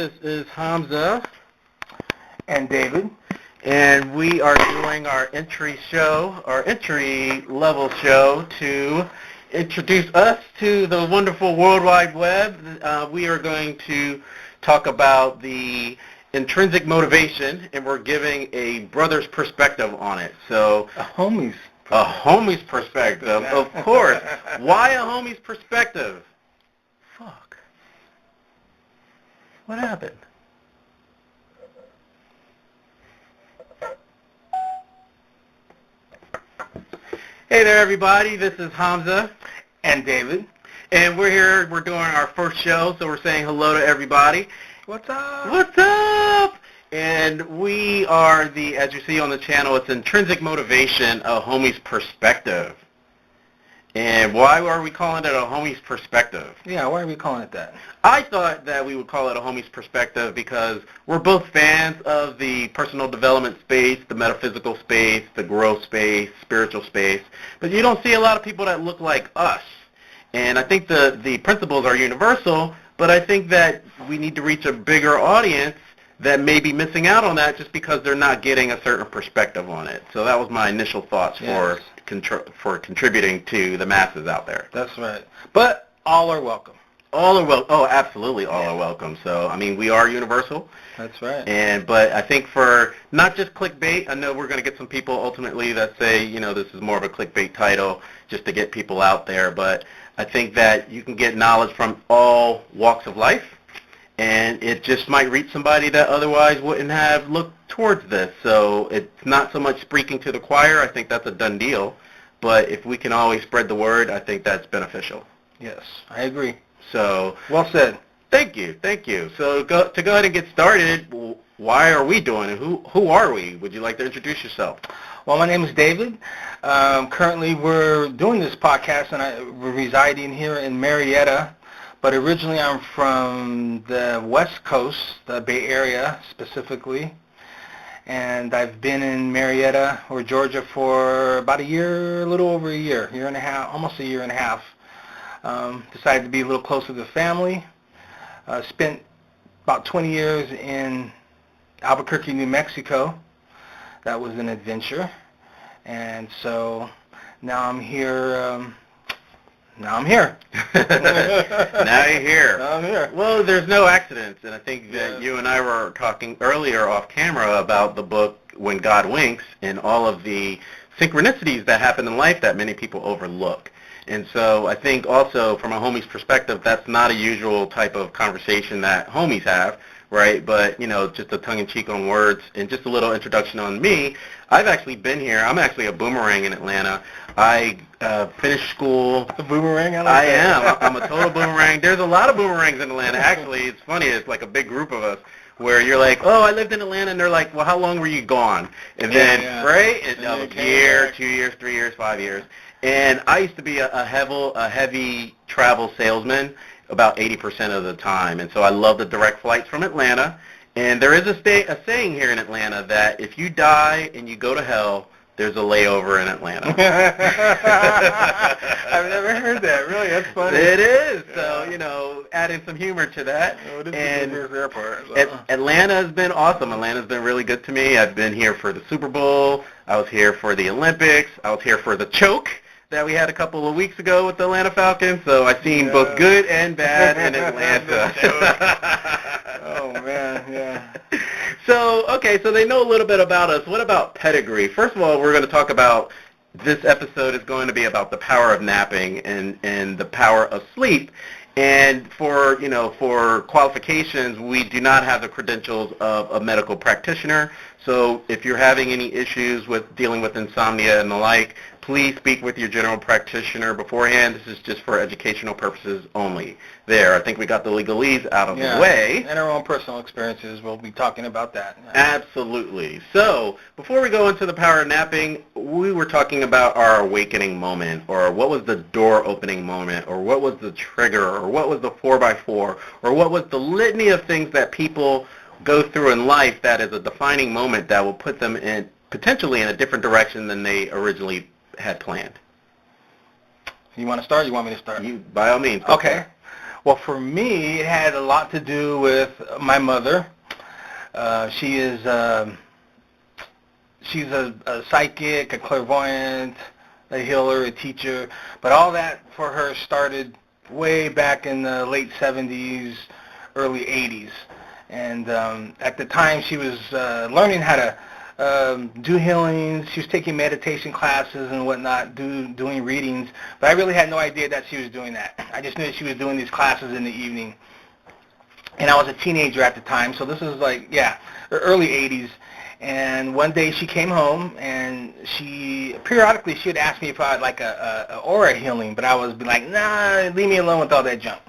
This is Hamza. And David. And we are doing our entry level show to introduce us to the wonderful World Wide Web. We are going to talk about the intrinsic motivation, and we're giving a brother's perspective on it. So a homie's perspective, of course. Why a homie's perspective? Fuck. What happened? Hey there, everybody. This is Hamza. And David. And we're here. We're doing our first show, so we're saying hello to everybody. What's up? What's up? And we are as you see on the channel, it's Intrinsic Motivation, a homie's perspective. And why are we calling it a homie's perspective? Yeah, why are we calling it that? I thought that we would call it a homie's perspective because we're both fans of the personal development space, the metaphysical space, the growth space, spiritual space. But you don't see a lot of people that look like us. And I think the principles are universal, but I think that we need to reach a bigger audience that may be missing out on that just because they're not getting a certain perspective on it. So that was my initial thoughts for contributing to the masses out there. That's right. But all are welcome. All are welcome. Oh, absolutely, all are welcome. So, I mean, we are universal. That's right. But I think for not just clickbait, I know we're going to get some people ultimately that say, this is more of a clickbait title just to get people out there. But I think that you can get knowledge from all walks of life, and it just might reach somebody that otherwise wouldn't have looked towards this. So it's not so much speaking to the choir. I think that's a done deal. But if we can always spread the word, I think that's beneficial. Yes, I agree. So well said. Thank you. So to go ahead and get started, why are we doing it? Who are we? Would you like to introduce yourself? Well, my name is David. Currently, we're doing this podcast, and we're residing here in Marietta. But originally, I'm from the West Coast, the Bay Area specifically. And I've been in Marietta or Georgia for about a little over a year and a half, almost a year and a half. Decided to be a little closer to the family. Spent about 20 years in Albuquerque, New Mexico. That was an adventure. And so now I'm here. Now I'm here. Now you're here. Now I'm here. Well, there's no accidents, and I think that you and I were talking earlier off camera about the book When God Winks and all of the synchronicities that happen in life that many people overlook. And so I think also from a homie's perspective, that's not a usual type of conversation that homies have, right? But, just a tongue-in-cheek on words and just a little introduction on me. I've actually been here. I'm actually a boomerang in Atlanta. I finished school. A boomerang? I am. I'm a total boomerang. There's a lot of boomerangs in Atlanta. Actually, it's funny. It's like a big group of us where you're like, oh, I lived in Atlanta, and they're like, well, how long were you gone? And then, right? And a year, 2 years, 3 years, 5 years. And I used to be a heavy travel salesman about 80% of the time. And so I love the direct flights from Atlanta. And there is a saying here in Atlanta that if you die and you go to hell, there's a layover in Atlanta. I've never heard that. Really, that's funny. It is. So, adding some humor to that. Oh, this is the airport. Atlanta has been awesome. Atlanta's been really good to me. I've been here for the Super Bowl. I was here for the Olympics. I was here for the choke that we had a couple of weeks ago with the Atlanta Falcons. So I've seen both good and bad in Atlanta. Oh, man, yeah. So they know a little bit about us. What about pedigree? First of all, we're going to talk about, this episode is going to be about the power of napping and the power of sleep. And for qualifications, we do not have the credentials of a medical practitioner. So if you're having any issues with dealing with insomnia and the like, please speak with your general practitioner beforehand. This is just for educational purposes only. There, I think we got the legalese out of the way. And our own personal experiences, we'll be talking about that. Absolutely. So, before we go into the power of napping, we were talking about our awakening moment, or what was the door opening moment, or what was the trigger, or what was the 4x4, or what was the litany of things that people go through in life that is a defining moment that will put them in potentially in a different direction than they originally had planned. You want to start? Or you want me to start? You, by all means. Okay. Well, for me, it had a lot to do with my mother. She is she's a psychic, a clairvoyant, a healer, a teacher, but all that for her started way back in the late 70s, early 80s. And at the time, she was learning how to do healings. She was taking meditation classes and whatnot, doing readings. But I really had no idea that she was doing that. I just knew that she was doing these classes in the evening. And I was a teenager at the time, so this was like, early 80s. And one day she came home, and periodically she would ask me if I had like a aura healing, but I was like, nah, leave me alone with all that junk.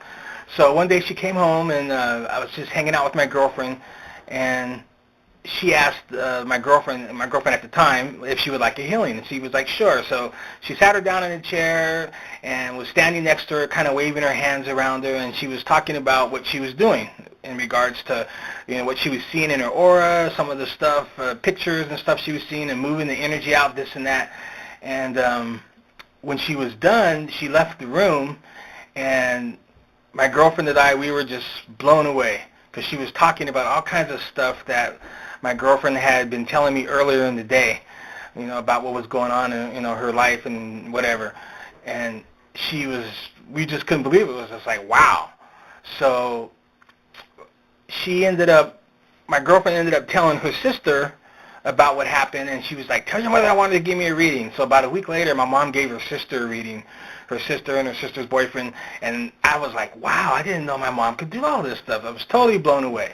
So one day she came home, and I was just hanging out with my girlfriend, and she asked my girlfriend at the time if she would like a healing, and she was like, sure. So she sat her down in a chair and was standing next to her, kind of waving her hands around her, and she was talking about what she was doing in regards to, what she was seeing in her aura, some of the stuff, pictures and stuff she was seeing, and moving the energy out, this and that. And when she was done, she left the room, and my girlfriend and I, we were just blown away, because she was talking about all kinds of stuff that my girlfriend had been telling me earlier in the day, about what was going on in, her life and whatever. And we just couldn't believe it. It was just like, wow. So my girlfriend ended up telling her sister about what happened, and she was like, tell your mother I wanted to give me a reading. So about a week later, my mom gave her sister a reading, her sister and her sister's boyfriend, and I was like, wow, I didn't know my mom could do all this stuff. I was totally blown away.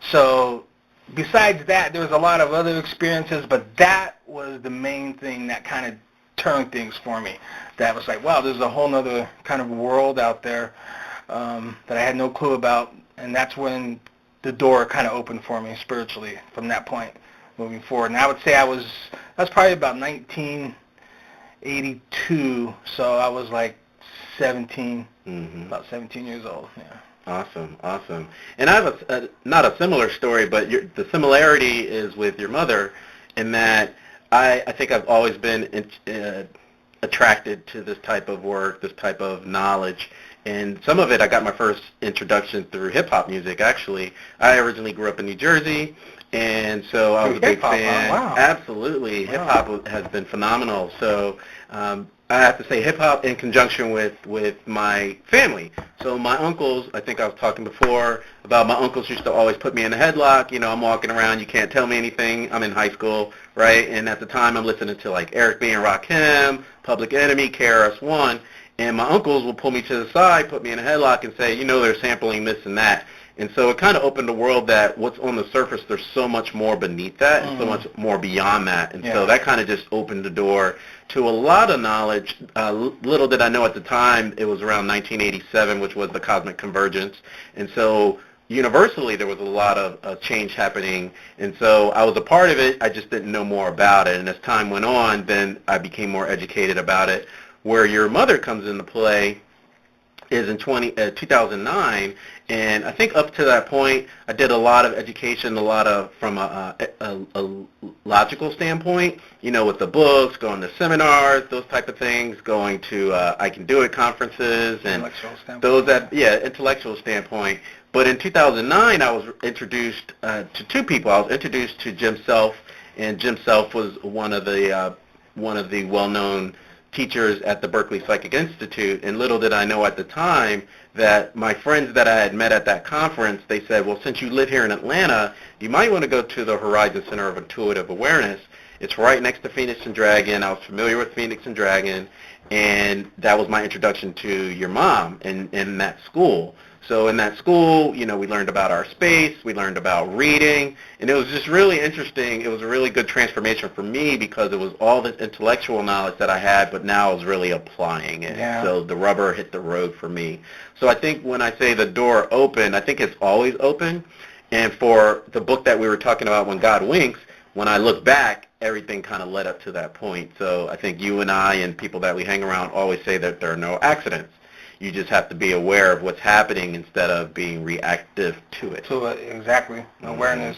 So besides that, there was a lot of other experiences, but that was the main thing that kind of turned things for me. That was like, wow, there's a whole other kind of world out there that I had no clue about, and that's when the door kind of opened for me spiritually from that point moving forward. And I would say that's probably about 1982, so I was like 17, about 17 years old, yeah. Awesome. And I have not a similar story, but the similarity is with your mother in that I think I've always been attracted to this type of work, this type of knowledge. And some of it, I got my first introduction through hip-hop music, actually. I originally grew up in New Jersey, and so I was a big fan. Wow. Absolutely. Hip-hop has been phenomenal. So I have to say hip-hop in conjunction with my family. So my uncles, I think I was talking before about my uncles used to always put me in a headlock. I'm walking around, you can't tell me anything. I'm in high school, right? And at the time, I'm listening to like Eric B. and Rakim, Public Enemy, KRS-One. And my uncles will pull me to the side, put me in a headlock, and say, they're sampling this and that. And so it kind of opened the world that what's on the surface, there's so much more beneath that and so much more beyond that. And so that kind of just opened the door to a lot of knowledge. Little did I know at the time, it was around 1987, which was the cosmic convergence. And so universally, there was a lot of change happening. And so I was a part of it. I just didn't know more about it. And as time went on, then I became more educated about it. Where your mother comes into play is in 2009, and I think up to that point, I did a lot of education, a lot of from a logical standpoint, with the books, going to seminars, those type of things, going to I Can Do It conferences, and intellectual standpoint. But in 2009, I was introduced to two people. I was introduced to Jim Self, and Jim Self was one of the well-known teachers at the Berkeley Psychic Institute, and little did I know at the time that my friends that I had met at that conference, they said, well, since you live here in Atlanta, you might want to go to the Horizon Center of Intuitive Awareness. It's right next to Phoenix and Dragon. I was familiar with Phoenix and Dragon, and that was my introduction to your mom in that school. So in that school, we learned about our space, we learned about reading, and it was just really interesting. It was a really good transformation for me because it was all this intellectual knowledge that I had, but now I was really applying it. Yeah. So the rubber hit the road for me. So I think when I say the door open, I think it's always open. And for the book that we were talking about, When God Winks, when I look back, everything kind of led up to that point. So I think you and I and people that we hang around always say that there are no accidents. You just have to be aware of what's happening instead of being reactive to it. So exactly, awareness.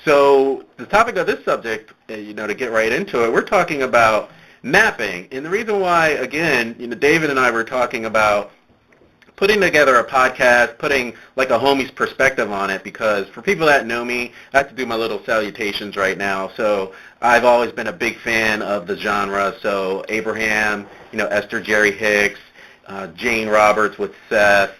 So the topic of this subject, to get right into it, we're talking about napping. And the reason why, again, David and I were talking about putting together a podcast, putting like a homie's perspective on it, because for people that know me, I have to do my little salutations right now. So I've always been a big fan of the genre. So Abraham, Esther Jerry Hicks, Jane Roberts with Seth,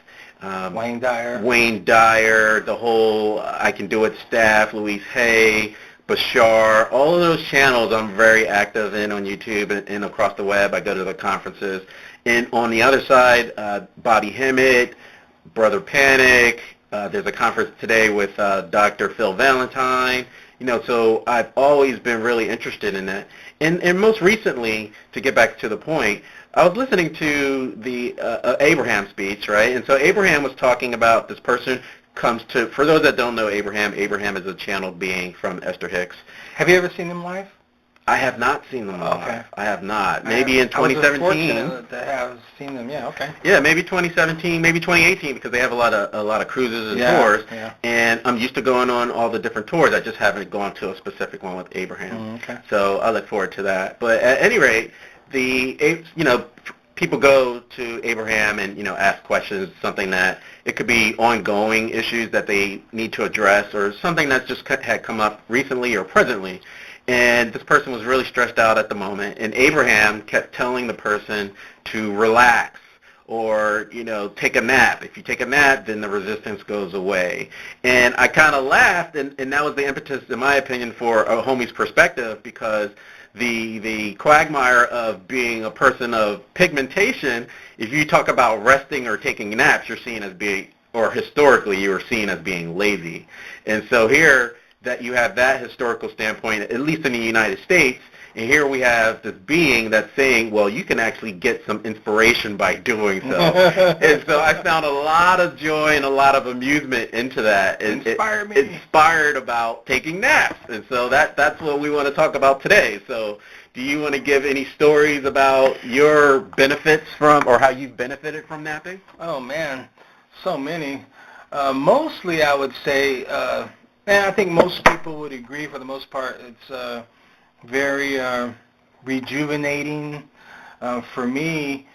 Wayne Dyer, the whole I Can Do It staff, Louise Hay, Bashar, all of those channels I'm very active in on YouTube and across the web. I go to the conferences. And on the other side, Bobby Hemmett, Brother Panic. There's a conference today with Dr. Phil Valentine. So I've always been really interested in that. And most recently, to get back to the point, I was listening to the Abraham speech, right? And so Abraham was talking about this person comes to, for those that don't know Abraham is a channeled being from Esther Hicks. Have you ever seen him live? I have not seen them live. Okay. I have not. Maybe in 2017. I was fortunate to have seen them. Yeah. Okay. Yeah, maybe 2017, maybe 2018, because they have a lot of cruises and tours. Yeah. And I'm used to going on all the different tours. I just haven't gone to a specific one with Abraham. Okay. So I look forward to that. But at any rate, people go to Abraham and ask questions, something that it could be ongoing issues that they need to address, or something that's just had come up recently or presently. And this person was really stressed out at the moment, and Abraham kept telling the person to relax or, take a nap. If you take a nap, then the resistance goes away. And I kind of laughed, and that was the impetus, in my opinion, for a homie's perspective, because the quagmire of being a person of pigmentation, if you talk about resting or taking naps, you're seen as being, or historically you were seen as being lazy. And so here, that you have that historical standpoint, at least in the United States, and here we have this being that's saying, well, you can actually get some inspiration by doing so. And so I found a lot of joy and a lot of amusement into that. Inspired about taking naps. And so that's what we want to talk about today. So do you want to give any stories about your benefits from, or how you've benefited from napping? Oh, man, so many. Mostly I would say, I think most people would agree for the most part, it's very rejuvenating for me,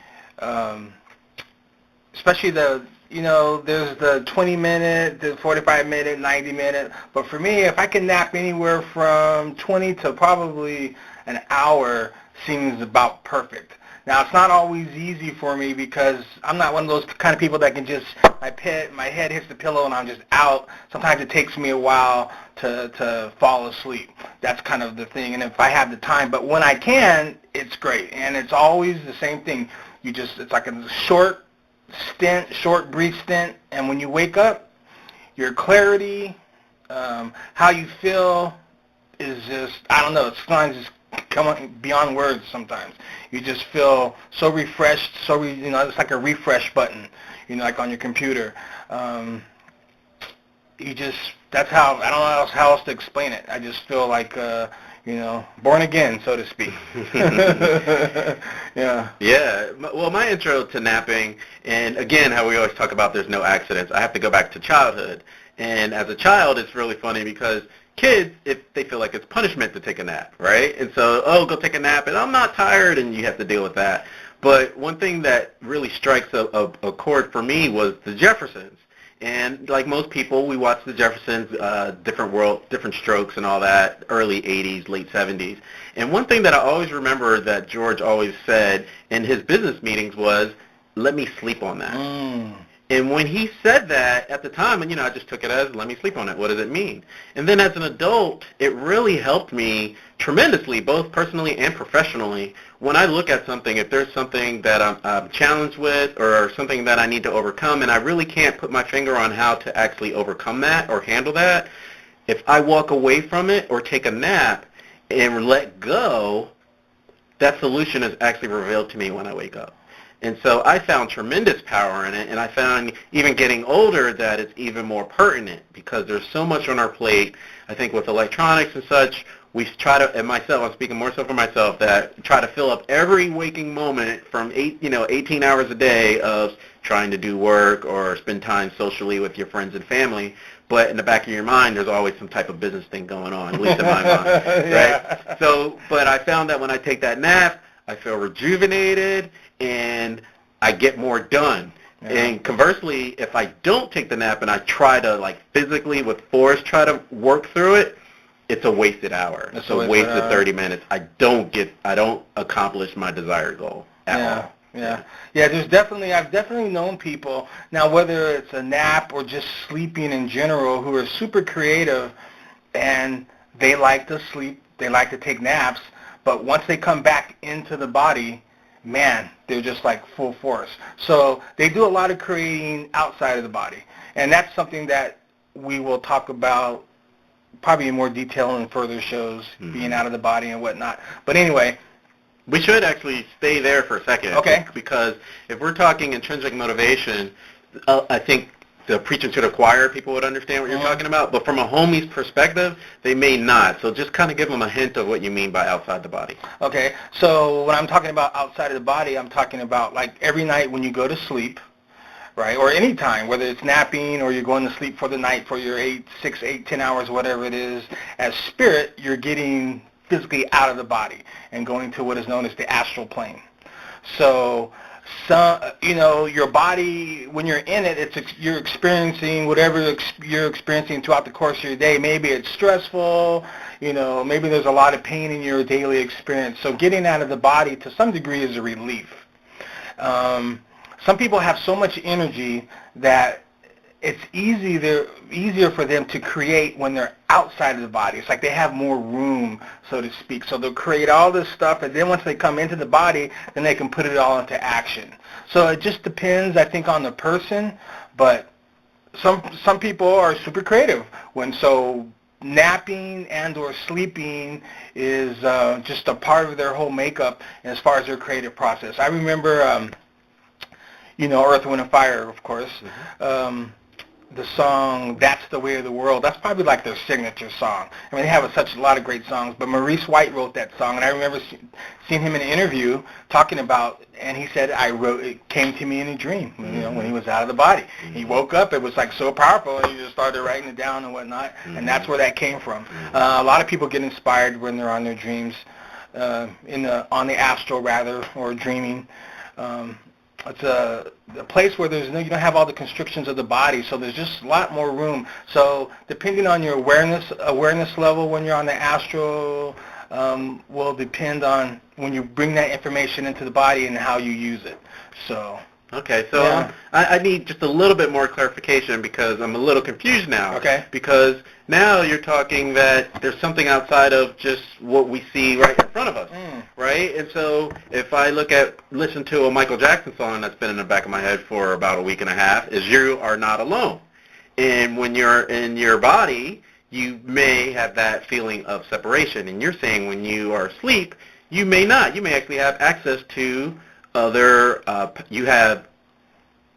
especially there's the 20-minute, the 45-minute, 90-minute. But for me, if I can nap anywhere from 20 to probably an hour, seems about perfect. Now, it's not always easy for me because I'm not one of those kind of people that can just, my head hits the pillow and I'm just out. Sometimes it takes me a while to fall asleep. That's kind of the thing. And if I have the time, but when I can, it's great. And it's always the same thing. It's like a short brief stint. And when you wake up, your clarity, how you feel is just, I don't know, it's sometimes just coming beyond words sometimes. You just feel so refreshed, it's like a refresh button, like on your computer. That's how, I don't know how else to explain it. I just feel like, born again, so to speak. Yeah. Yeah. Well, my intro to napping, and again, how we always talk about there's no accidents, I have to go back to childhood. And as a child, it's really funny because kids, if they feel like it's punishment to take a nap, right? And so, go take a nap, and I'm not tired, and you have to deal with that. But one thing that really strikes a chord for me was the Jeffersons. And like most people, we watched the Jeffersons, different strokes and all that, early 80s, late 70s. And one thing that I always remember that George always said in his business meetings was, let me sleep on that. And when he said that at the time, and I just took it as, let me sleep on it. What does it mean? And then as an adult, it really helped me tremendously, both personally and professionally. When I look at something, if there's something that I'm challenged with or something that I need to overcome, and I really can't put my finger on how to actually overcome that or handle that, if I walk away from it or take a nap and let go, that solution is actually revealed to me when I wake up. And so I found tremendous power in it, and I found even getting older that it's even more pertinent because there's so much on our plate. I think with electronics and such, we try to, and myself, I'm speaking more so for myself, that try to fill up every waking moment from 18 hours a day of trying to do work or spend time socially with your friends and family. But in the back of your mind, there's always some type of business thing going on, at least in my mind, right? So, but I found that when I take that nap, I feel rejuvenated, and I get more done. And conversely, if I don't take the nap and I try to like physically with force try to work through it, it's a wasted hour. It's a wasted 30 minutes. I don't accomplish my desired goal at all. Yeah. I've definitely known people, now whether it's a nap or just sleeping in general, who are super creative and they like to sleep, they like to take naps, but once they come back into the body, man, they're just like full force. So they do a lot of creating outside of the body. And that's something that we will talk about probably in more detail in further shows, being out of the body and whatnot. But anyway, we should actually stay there for a second. Okay. Because if we're talking intrinsic motivation, I think the preacher to the choir people would understand what you're talking about. But from a homie's perspective, they may not. So just kind of give them a hint of what you mean by outside the body. Okay. So when I'm talking about outside of the body, I'm talking about like every night when you go to sleep, right, or any time, whether it's napping or you're going to sleep for the night for your 6, 8, 10 hours, whatever it is, as spirit, you're getting physically out of the body and going to what is known as the astral plane. So, your body, when you're in it, you're experiencing whatever you're experiencing throughout the course of your day. Maybe it's stressful, maybe there's a lot of pain in your daily experience. So getting out of the body to some degree is a relief. Some people have so much energy that it's easier for them to create when they're outside of the body. It's like they have more room, so to speak. So they'll create all this stuff, and then once they come into the body, then they can put it all into action. So it just depends, I think, on the person, but some people are super creative. So napping and or sleeping is just a part of their whole makeup as far as their creative process. I remember, Earth, Wind, and Fire, of course. The song "That's the Way of the World." That's probably like their signature song. I mean, they have such a lot of great songs, but Maurice White wrote that song, and I remember seeing him in an interview talking about, and he said, it came to me in a dream, when he was out of the body. He woke up, it was like so powerful, and he just started writing it down and whatnot, and that's where that came from. A lot of people get inspired when they're on their dreams, on the astral rather, or dreaming. It's a place where you don't have all the constrictions of the body, so there's just a lot more room. So depending on your awareness level when you're on the astral will depend on when you bring that information into the body and how you use it. So. Okay, so yeah. I need just a little bit more clarification because I'm a little confused now. Okay. Because now you're talking that there's something outside of just what we see right in front of us, right? And so if I listen to a Michael Jackson song that's been in the back of my head for about a week and a half, is "You Are Not Alone." And when you're in your body, you may have that feeling of separation. And you're saying when you are asleep, you may not. You may actually have access to you have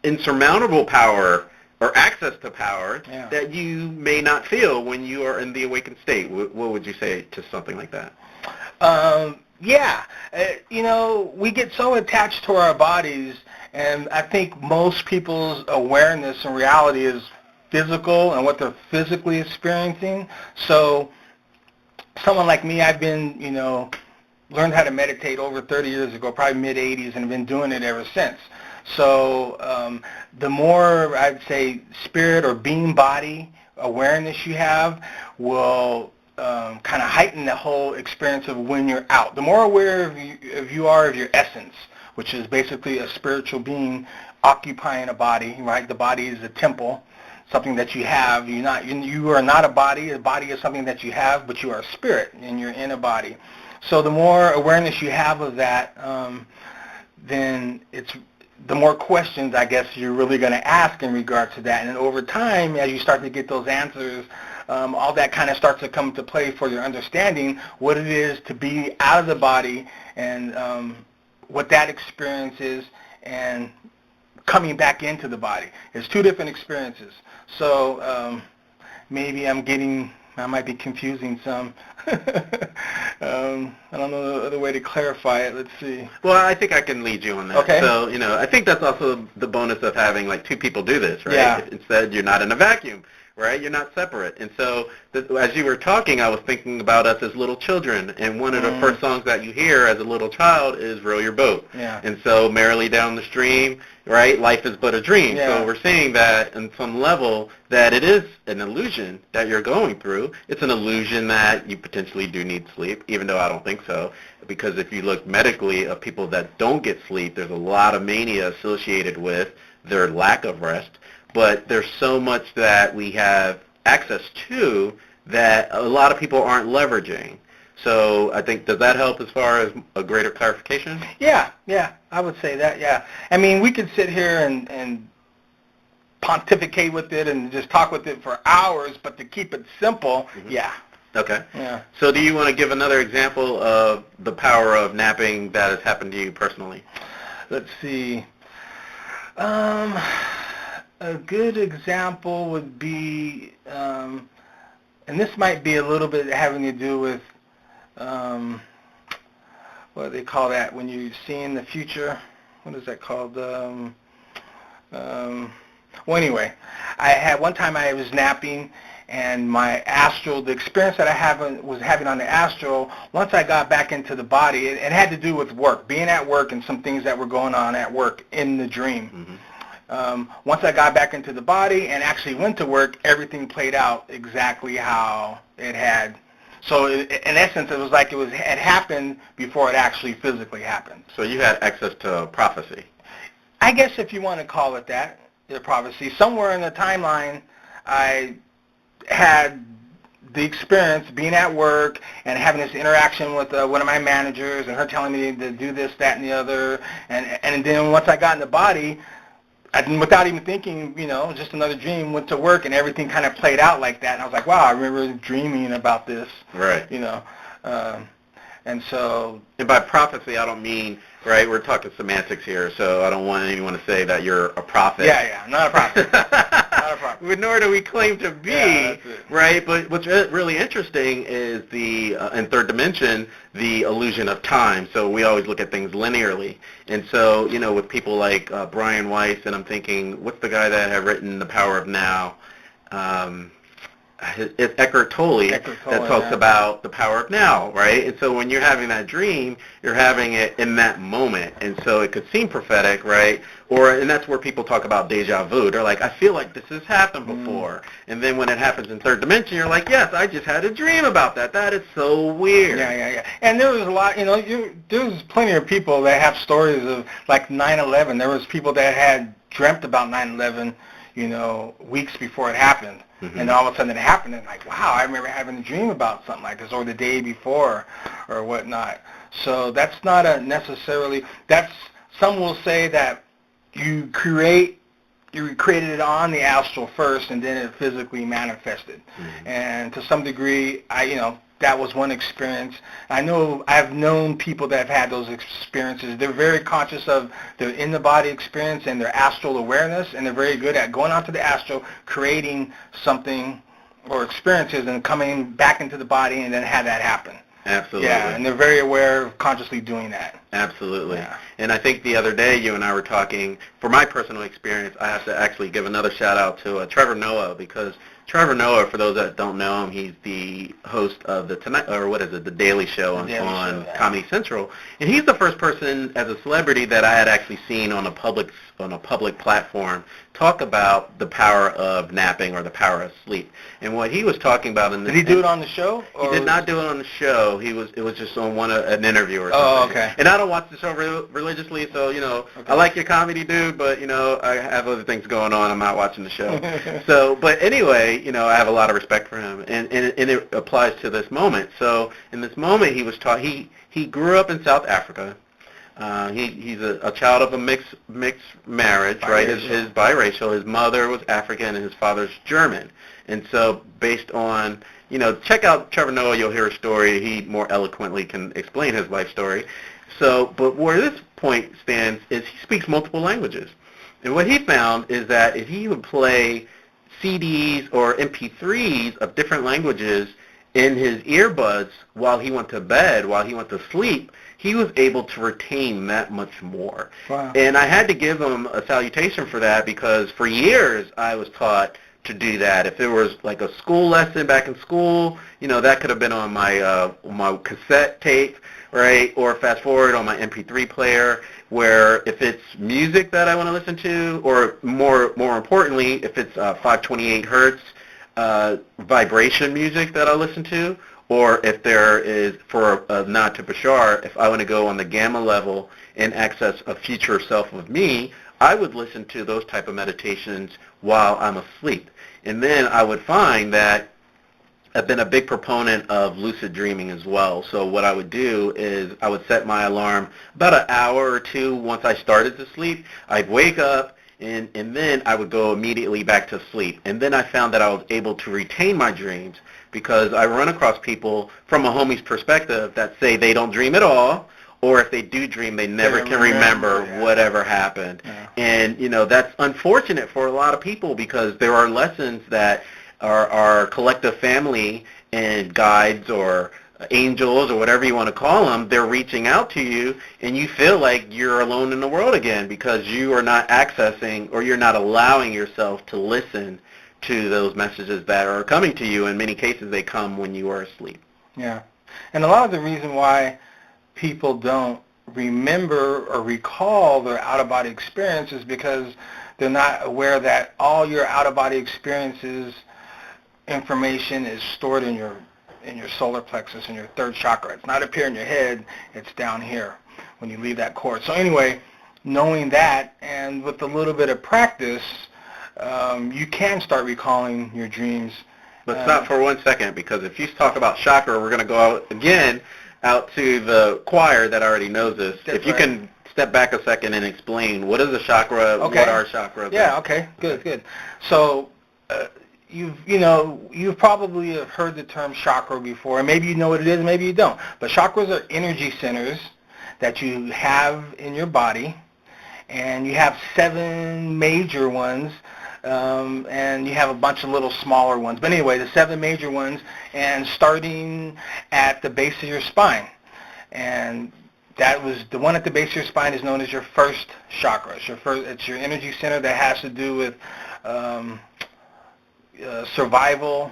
insurmountable power or access to power that you may not feel when you are in the awakened state. What would you say to something like that? We get so attached to our bodies, and I think most people's awareness and reality is physical and what they're physically experiencing. So someone like me, I've been, learned how to meditate over 30 years ago, probably mid-'80s, and have been doing it ever since. So the more, I'd say, spirit or being body awareness you have will kind of heighten the whole experience of when you're out. The more aware you are of your essence, which is basically a spiritual being occupying a body, right? The body is a temple, something that you have. You are not a body. A body is something that you have, but you are a spirit, and you're in a body. So the more awareness you have of that, then the more questions, I guess, you're really going to ask in regard to that. And then over time, as you start to get those answers, all that kind of starts to come into play for your understanding what it is to be out of the body and what that experience is and coming back into the body. It's two different experiences. So maybe I might be confusing some. I don't know the other way to clarify it. Let's see. Well, I think I can lead you on that. Okay. So, I think that's also the bonus of having like two people do this, right? Yeah. Instead, you're not in a vacuum, right? You're not separate. And so as you were talking, I was thinking about us as little children, and one of the first songs that you hear as a little child is Row Your Boat. Yeah. And so merrily down the stream, right? Life is but a dream. Yeah. So we're seeing that on some level that it is an illusion that you're going through. It's an illusion that you potentially do need sleep, even though I don't think so. Because if you look medically of people that don't get sleep, there's a lot of mania associated with their lack of rest. But there's so much that we have access to that a lot of people aren't leveraging. So I think, does that help as far as a greater clarification? Yeah, I would say that, yeah. I mean, we could sit here and pontificate with it and just talk with it for hours, but to keep it simple, yeah. Okay. Yeah. So do you want to give another example of the power of napping that has happened to you personally? Let's see. A good example would be, and this might be a little bit having to do with, what do they call that when you see in the future? What is that called? Well, anyway, one time I was napping, and my astral, the experience that I was having on the astral, once I got back into the body, it had to do with work, being at work and some things that were going on at work in the dream. Once I got back into the body and actually went to work, everything played out exactly how it had. So in essence, it was like it had happened before it actually physically happened. So you had access to prophecy. I guess if you want to call it that, the prophecy. Somewhere in the timeline, I had the experience being at work and having this interaction with one of my managers and her telling me to do this, that, and the other. And then once I got in the body, without even thinking, just another dream, went to work and everything kind of played out like that. And I was like, wow, I remember dreaming about this. Right. And so... And by prophecy, I don't mean, right, we're talking semantics here, so I don't want anyone to say that you're a prophet. Yeah, not a prophet. Not a prophet. Nor do we claim to be, that's it. Right? But what's really interesting is in third dimension, the illusion of time. So we always look at things linearly. And so, with people like Brian Weiss, and I'm thinking, what's the guy that had written The Power of Now? It's Eckhart Tolle that talks about the power of now, right? And so when you're having that dream, you're having it in that moment. And so it could seem prophetic, right? And that's where people talk about deja vu. They're like, I feel like this has happened before. And then when it happens in third dimension, you're like, yes, I just had a dream about that. That is so weird. Yeah. And there was a lot, there's plenty of people that have stories of like 9/11. There was people that had dreamt about 9/11, weeks before it happened. And then all of a sudden it happened, and like, wow, I remember having a dream about something like this, or the day before, or whatnot. So that's not some will say that you created it on the astral first, and then it physically manifested. And to some degree, that was one experience. I've known people that have had those experiences. They're very conscious of their in-the-body experience and their astral awareness, and they're very good at going onto the astral, creating something or experiences, and coming back into the body, and then have that happen. Absolutely. Yeah, and they're very aware of consciously doing that. Absolutely. Yeah. And I think the other day you and I were talking, for my personal experience, I have to actually give another shout out to Trevor Noah, because Trevor Noah, for those that don't know him, he's the host of the The Daily Show on Comedy Central, and he's the first person as a celebrity that I had actually seen on a public platform talk about the power of napping or the power of sleep. And what he was talking about in this, did he do it on the show? He did not do it on the show. It was just on an interview or something. Oh, okay. And I don't watch the show religiously, so okay. I like your comedy, dude, but I have other things going on. I'm not watching the show. So, but anyway, I have a lot of respect for him, and it applies to this moment. So in this moment, he was taught. He grew up in South Africa. He's a child of a mixed marriage, right? His biracial. His mother was African and his father's German. And so based on, check out Trevor Noah, you'll hear a story. He more eloquently can explain his life story. So, but where this point stands is he speaks multiple languages. And what he found is that if he would play CDs or MP3s of different languages in his earbuds while he went to bed, while he went to sleep, he was able to retain that much more. Wow. And I had to give him a salutation for that, because for years I was taught to do that. If it was like a school lesson back in school, that could have been on my cassette tape, right? Or fast forward on my MP3 player. Where if it's music that I want to listen to, or more importantly, if it's 528 hertz vibration music that I listen to, or if there is, for a nod to Bashar, if I want to go on the gamma level and access a future self of me, I would listen to those type of meditations while I'm asleep. And then I would find that I've been a big proponent of lucid dreaming as well. So what I would do is I would set my alarm about an hour or two once I started to sleep. I'd wake up, and then I would go immediately back to sleep. And then I found that I was able to retain my dreams, because I run across people from a homie's perspective that say they don't dream at all, or if they do dream, they never can remember whatever happened. Yeah. And, that's unfortunate for a lot of people, because there are lessons that our collective family and guides or angels or whatever you want to call them, they're reaching out to you, and you feel like you're alone in the world again because you are not accessing, or you're not allowing yourself to listen to those messages that are coming to you. In many cases, they come when you are asleep. Yeah. And a lot of the reason why people don't remember or recall their out-of-body experience is because they're not aware that all your out-of-body experiences information is stored in your solar plexus, in your third chakra. It's not up here in your head, it's down here when you leave that cord. So anyway, knowing that, and with a little bit of practice, you can start recalling your dreams. But stop for 1 second, because if you talk about chakra, we're going to go out to the choir that already knows this. If you can step back a second and explain, what is a chakra? Okay. What are chakras? Yeah, okay, good. So you've probably have heard the term chakra before, and maybe you know what it is, maybe you don't. But chakras are energy centers that you have in your body, and you have 7 major ones, and you have a bunch of little smaller ones. But anyway, the 7 major ones, and starting at the base of your spine. And that was the one at the base of your spine is known as your first chakra. It's your energy center that has to do with survival,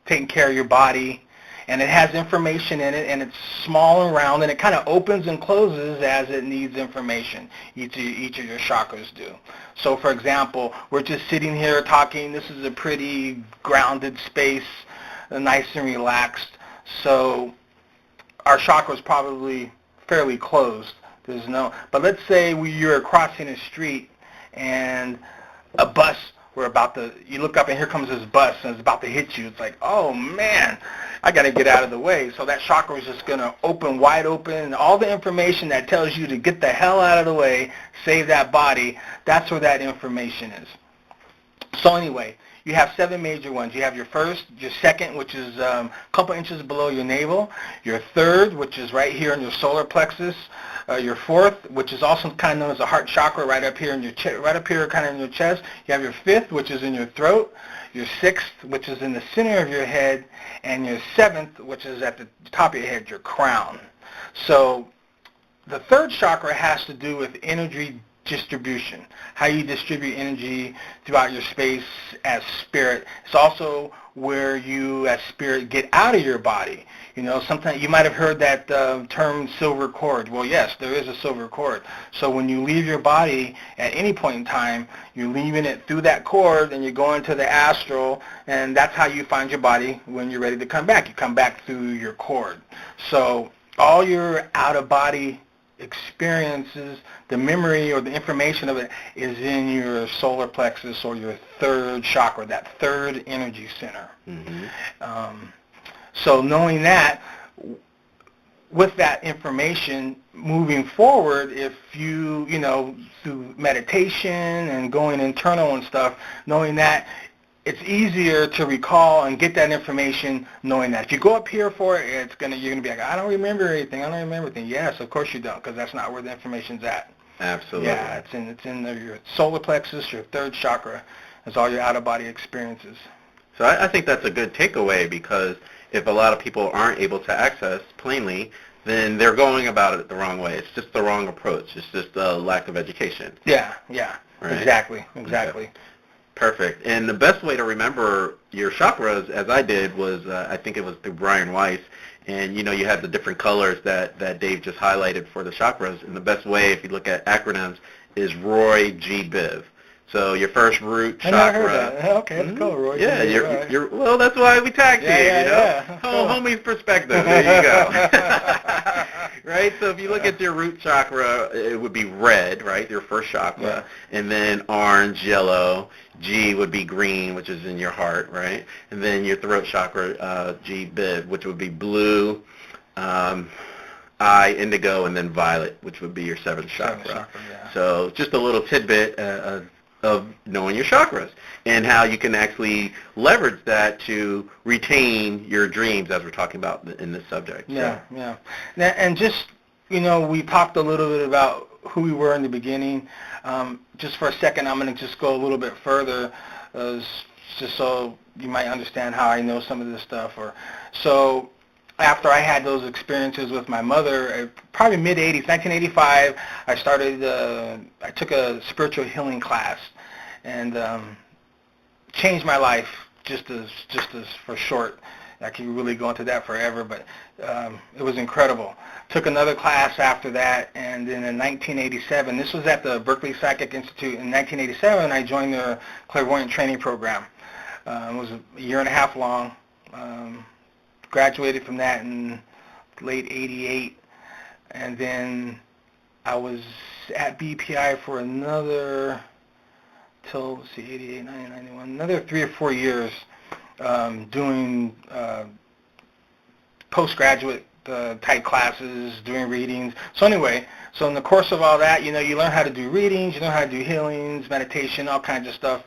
taking care of your body, and it has information in it, and it's small and round, and it kind of opens and closes as it needs information. Each of your chakras do. So, for example, we're just sitting here talking. This is a pretty grounded space, nice and relaxed. So our chakra is probably fairly closed. But let's say you're crossing a street, and a bus. You look up and here comes this bus and it's about to hit you. It's like, oh man, I got to get out of the way. So that chakra is just going to open wide open, and all the information that tells you to get the hell out of the way, save that body, that's where that information is. So anyway, you have 7 major ones. You have your first, your second, which is a couple inches below your navel, your third, which is right here in your solar plexus, your fourth, which is also kind of known as the heart chakra, right up here in your right up here, kind of in your chest. You have your fifth, which is in your throat, your sixth, which is in the center of your head, and your seventh, which is at the top of your head, your crown. So the third chakra has to do with energy distribution, how you distribute energy throughout your space as spirit. It's also where you as spirit get out of your body. Sometimes you might have heard that term silver cord. Well, yes, there is a silver cord. So when you leave your body at any point in time, you're leaving it through that cord, and you're going to the astral, and that's how you find your body when you're ready to come back. You come back through your cord. So all your out-of-body experiences, the memory or the information of it is in your solar plexus or your third chakra, that third energy center. Mm-hmm. So knowing that, with that information moving forward, if you, through meditation and going internal and stuff, knowing that, it's easier to recall and get that information knowing that. If you go up here for it, you're going to be like, I don't remember anything. Yes, of course you don't, because that's not where the information's at. Absolutely. Yeah, it's in your solar plexus, your third chakra. It's all your out-of-body experiences. So I think that's a good takeaway, because if a lot of people aren't able to access plainly, then they're going about it the wrong way. It's just the wrong approach. It's just a lack of education. Yeah. Right? Exactly. Okay. Perfect. And the best way to remember your chakras, as I did, was I think it was through Brian Weiss. And you had the different colors that Dave just highlighted for the chakras. And the best way, if you look at acronyms, is Roy G. Biv. So your first root chakra. I never heard that. Okay, that's cool, Roy. Yeah, G. you're well. That's why we tag team. Yeah. Cool. Homie's perspective. There you go. Right. So if you look at your root chakra, it would be red, right? Your first chakra, and then orange, yellow. G would be green, which is in your heart, right? And then your throat chakra, G Biv, which would be blue. I, indigo, and then violet, which would be your seventh chakra. So just a little tidbit of knowing your chakras and how you can actually leverage that to retain your dreams, as we're talking about in this subject. Yeah. And just, we talked a little bit about who we were in the beginning. Just for a second, I'm going to just go a little bit further, just so you might understand how I know some of this stuff. So after I had those experiences with my mother, probably mid-'80s, 1985, I took a spiritual healing class and changed my life just as for short. I could really go into that forever, but it was incredible. Took another class after that, and then in 1987, this was at the Berkeley Psychic Institute. In 1987, I joined their clairvoyant training program. It was a year and a half long. Graduated from that in late '88, and then I was at BPI for another, till, let's see, 88, 90, 91, another 3 or 4 years doing postgraduate type classes, doing readings. So anyway, so in the course of all that, you learn how to do readings, you learn how to do healings, meditation, all kinds of stuff.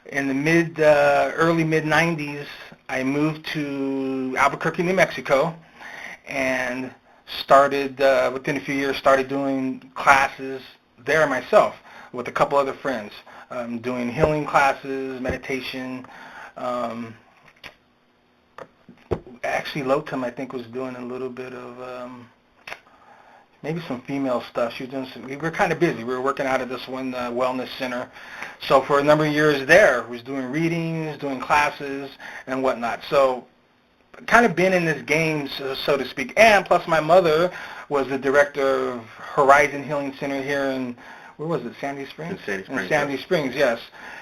In the early mid-'90s, I moved to Albuquerque, New Mexico, and started, within a few years, started doing classes there myself with a couple other friends, doing healing classes, meditation. Actually, Lotum, I think, was doing a little bit of maybe some female stuff. She was doing we were kind of busy. We were working out of this one wellness center. So for a number of years there, I was doing readings, doing classes, and whatnot. So kind of been in this game, so to speak. And plus my mother was the director of Horizon Healing Center here in, where was it, Sandy Springs? In Sandy Springs, yes.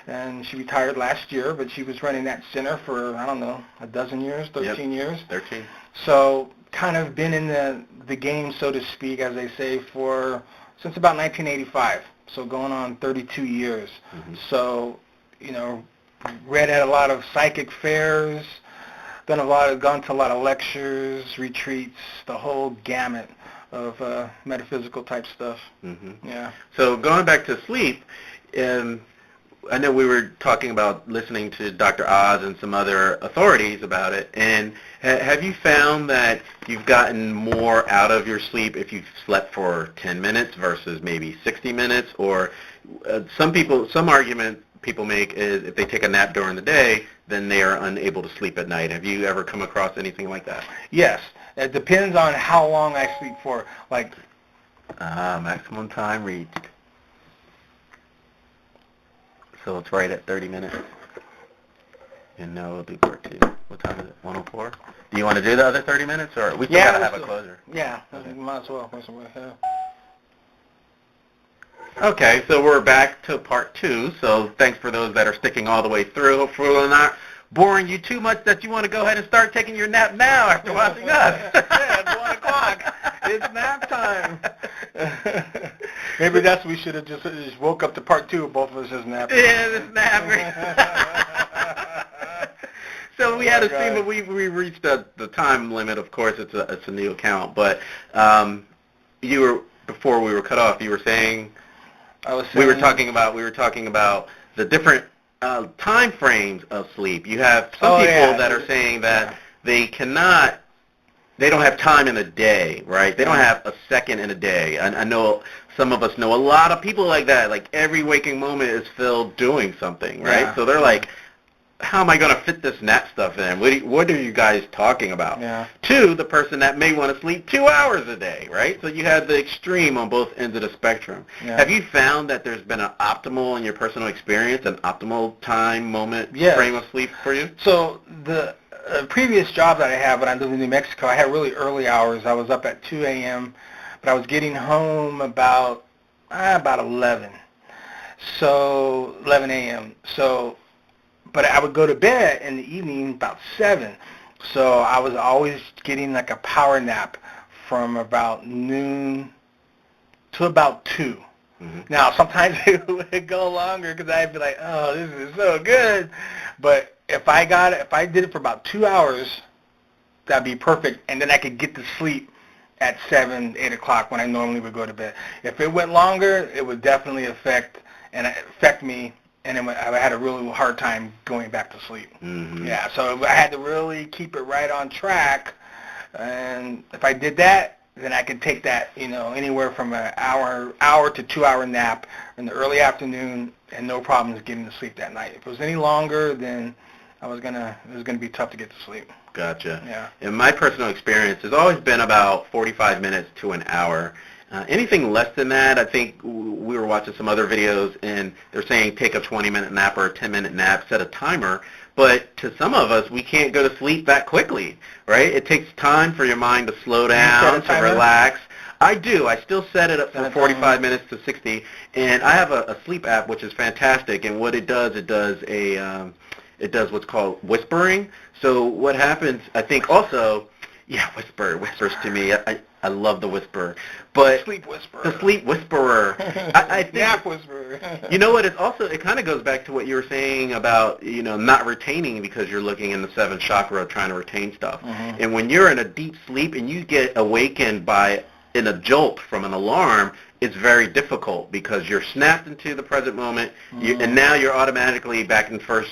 And she retired last year, but she was running that center for, I don't know, a dozen years, 13 years. 13. So kind of been in the game, so to speak, as they say, since about 1985. So going on 32 years. Mm-hmm. So, read at a lot of psychic fairs, gone to a lot of lectures, retreats, the whole gamut of metaphysical type stuff. Mm-hmm. Yeah. So going back to sleep, I know we were talking about listening to Dr. Oz and some other authorities about it, and have you found that you've gotten more out of your sleep if you've slept for 10 minutes versus maybe 60 minutes? Or some argument people make is if they take a nap during the day, then they are unable to sleep at night. Have you ever come across anything like that? Yes. It depends on how long I sleep for. Like, maximum time reached. So it's right at 30 minutes. And now we'll do part 2. What time is it? 1:04? Do you want to do the other 30 minutes, or we still got to have a closer? Yeah, okay. Might as well. Okay, so we're back to part 2. So thanks for those that are sticking all the way through. Hopefully we're not boring you too much that you want to go ahead and start taking your nap now after watching us. Yeah, it's 1 o'clock. It's nap time. Maybe that's we should have just woke up to part 2 of both of us just napping. Yeah, this nap. So we had a scene, but we reached the time limit. Of course, it's a new account. But you were, before we were cut off, you were saying we were talking about the different time frames of sleep. You have some people that are saying that they don't have time in a day, right? They don't have a second in a day. I know some of us know a lot of people like that. Like every waking moment is filled doing something, right? Yeah. So they're like, how am I going to fit this nap stuff in? What are you guys talking about? Yeah. To the person that may want to sleep 2 hours a day, right? So you have the extreme on both ends of the spectrum. Yeah. Have you found that there's been an optimal, in your personal experience, an optimal time, moment, frame of sleep for you? So the previous job that I had when I lived in New Mexico, I had really early hours. I was up at 2 a.m., but I was getting home about 11. So 11 a.m. So, but I would go to bed in the evening about 7. So I was always getting like a power nap from about noon to about 2. Mm-hmm. Now, sometimes it would go longer because I'd be like, oh, this is so good. But if I did it for about 2 hours, that'd be perfect. And then I could get to sleep at 7, 8 o'clock when I normally would go to bed. If it went longer, it would definitely affect me, and I had a really hard time going back to sleep. Mm-hmm. Yeah, so I had to really keep it right on track. And if I did that, then I could take that, anywhere from an hour to 2 hour nap in the early afternoon, and no problems getting to sleep that night. If it was any longer, then it was gonna be tough to get to sleep. Gotcha. Yeah. In my personal experience, it's always been about 45 minutes to an hour. Anything less than that, I think we were watching some other videos, and they're saying take a 20-minute nap or a 10-minute nap, set a timer. But to some of us, we can't go to sleep that quickly, right? It takes time for your mind to slow down, to relax. I do. I still set it up from 45 minutes to 60, and I have a sleep app, which is fantastic. And what it does it does what's called whispering. So what happens, I think also, whispers to me. I love the whisper. But Sleep whisperer. The sleep whisperer. I think Nap whisperer. You know what? It kind of goes back to what you were saying about, not retaining because you're looking in the 7th chakra trying to retain stuff. Mm-hmm. And when you're in a deep sleep and you get awakened in a jolt from an alarm, it's very difficult because you're snapped into the present moment, and now you're automatically back in first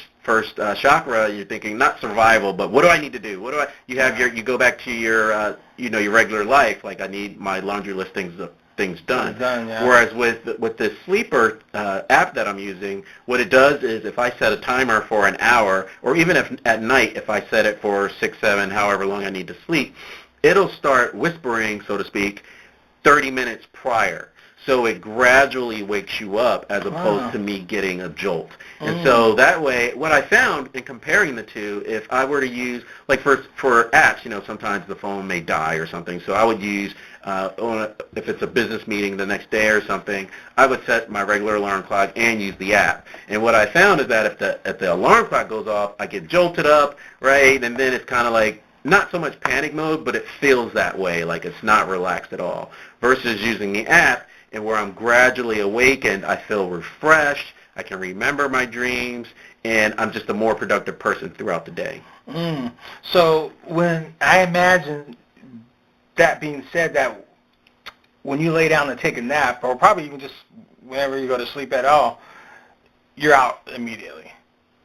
chakra. You're thinking not survival, but what do I need to do? You go back to your your regular life. Like I need my laundry list things done. Yeah. Whereas with this sleeper app that I'm using, what it does is if I set a timer for an hour, or even if at night if I set it for 6, 7, however long I need to sleep, it'll start whispering, so to speak, 30 minutes prior. So it gradually wakes you up as opposed to me getting a jolt. And so that way, what I found in comparing the two, if I were to use, like for apps, sometimes the phone may die or something. So I would use, if it's a business meeting the next day or something, I would set my regular alarm clock and use the app. And what I found is that if the alarm clock goes off, I get jolted up, right? And then it's kind of like, not so much panic mode, but it feels that way, like it's not relaxed at all. Versus using the app, and where I'm gradually awakened, I feel refreshed, I can remember my dreams, and I'm just a more productive person throughout the day. So when I imagine that being said, that when you lay down to take a nap, or probably even just whenever you go to sleep at all, you're out immediately.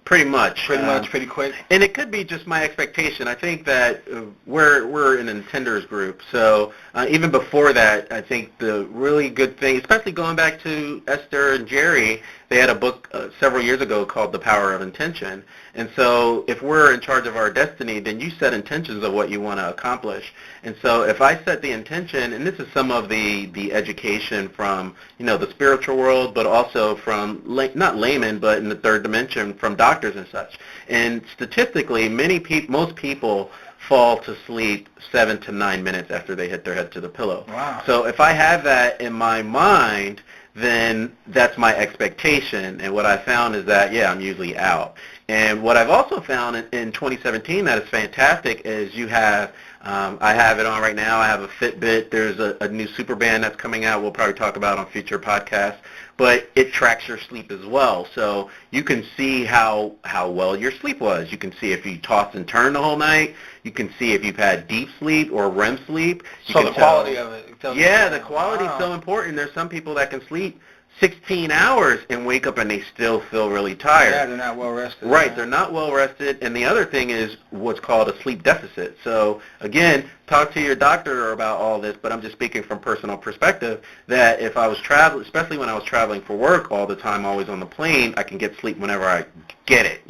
Pretty much, pretty quick. And it could be just my expectation. I think that we're an intenders group, so even before that, I think the really good thing, especially going back to Esther and Jerry, they had a book several years ago called The Power of Intention. And so if we're in charge of our destiny, then you set intentions of what you want to accomplish. And so if I set the intention, and this is some of the education from, the spiritual world, but also from, not laymen, but in the third dimension, from doctors and such. And statistically, most people fall to sleep 7 to 9 minutes after they hit their head to the pillow. Wow. So if I have that in my mind, then that's my expectation. And what I found is that, I'm usually out. And what I've also found in 2017 that is fantastic is you have, I have it on right now, I have a Fitbit. There's a new super band that's coming out we'll probably talk about on future podcasts. But it tracks your sleep as well. So you can see how well your sleep was. You can see if you tossed and turned the whole night. You can see if you've had deep sleep or REM sleep. So the quality of it. The quality is so important. There's some people that can sleep 16 hours and wake up and they still feel really tired. Yeah, they're not well rested. Right, they're not well rested. And the other thing is what's called a sleep deficit. So again, talk to your doctor about all this, but I'm just speaking from personal perspective that if I was traveling, especially when I was traveling for work all the time, always on the plane, I can get sleep whenever I get it,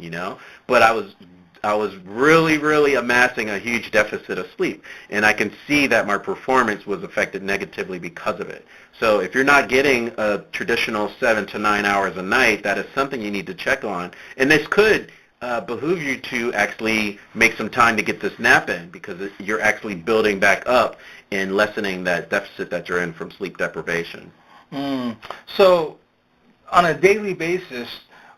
But I was really, really amassing a huge deficit of sleep, and I can see that my performance was affected negatively because of it. So if you're not getting a traditional 7 to 9 hours a night, that is something you need to check on. And this could behoove you to actually make some time to get this nap in, because you're actually building back up and lessening that deficit that you're in from sleep deprivation. So on a daily basis,